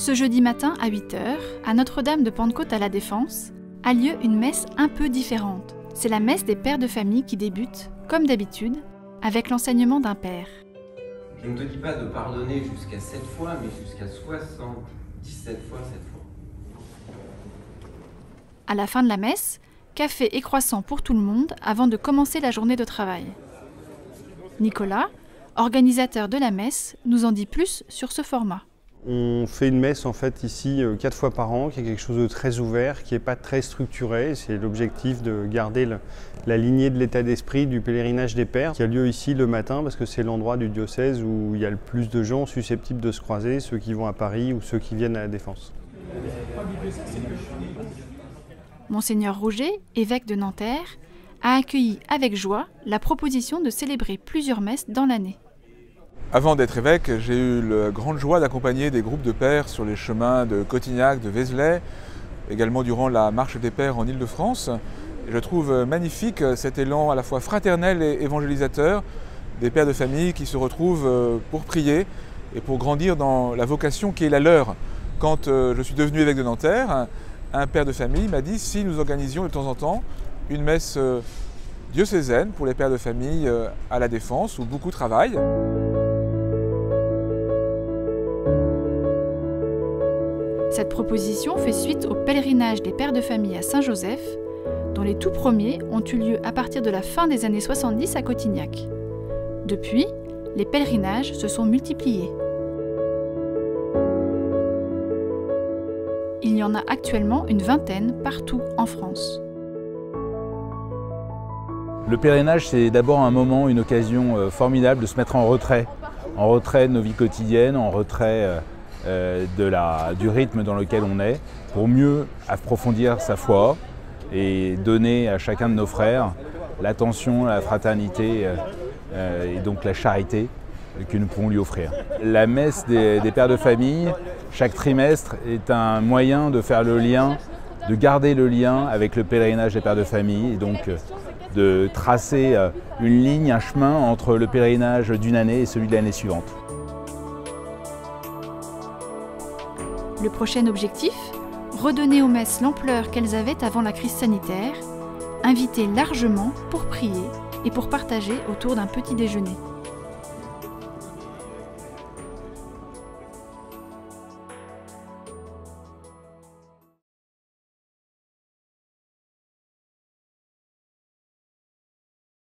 Ce jeudi matin à 8 h, à Notre-Dame de Pentecôte à La Défense, a lieu une messe un peu différente. C'est la messe des pères de famille qui débute, comme d'habitude, avec l'enseignement d'un père. Je ne te dis pas de pardonner jusqu'à 7 fois, mais jusqu'à 77 fois 7 fois. À la fin de la messe, café et croissant pour tout le monde avant de commencer la journée de travail. Nicolas, organisateur de la messe, nous en dit plus sur ce format. On fait une messe en fait ici 4 fois par an, qui est quelque chose de très ouvert, qui n'est pas très structuré. C'est l'objectif de garder la lignée de l'état d'esprit du pèlerinage des pères, qui a lieu ici le matin parce que c'est l'endroit du diocèse où il y a le plus de gens susceptibles de se croiser, ceux qui vont à Paris ou ceux qui viennent à La Défense. Monseigneur Roger, évêque de Nanterre, a accueilli avec joie la proposition de célébrer plusieurs messes dans l'année. Avant d'être évêque, j'ai eu la grande joie d'accompagner des groupes de pères sur les chemins de Cotignac, de Vézelay, également durant la marche des pères en Île-de-France. Je trouve magnifique cet élan à la fois fraternel et évangélisateur des pères de famille qui se retrouvent pour prier et pour grandir dans la vocation qui est la leur. Quand je suis devenu évêque de Nanterre, un père de famille m'a dit si nous organisions de temps en temps une messe diocésaine pour les pères de famille à La Défense où beaucoup travaillent. Cette proposition fait suite au pèlerinage des pères de famille à Saint-Joseph, dont les tout premiers ont eu lieu à partir de la fin des années 70 à Cotignac. Depuis, les pèlerinages se sont multipliés. Il y en a actuellement une vingtaine partout en France. Le pèlerinage, c'est d'abord un moment, une occasion formidable de se mettre en retrait de nos vies quotidiennes, en retrait du rythme dans lequel on est, pour mieux approfondir sa foi et donner à chacun de nos frères l'attention, la fraternité et donc la charité que nous pouvons lui offrir. La messe des pères de famille, chaque trimestre, est un moyen de faire le lien, de garder le lien avec le pèlerinage des pères de famille et donc de tracer une ligne, un chemin entre le pèlerinage d'une année et celui de l'année suivante. Le prochain objectif, redonner aux messes l'ampleur qu'elles avaient avant la crise sanitaire, inviter largement pour prier et pour partager autour d'un petit déjeuner.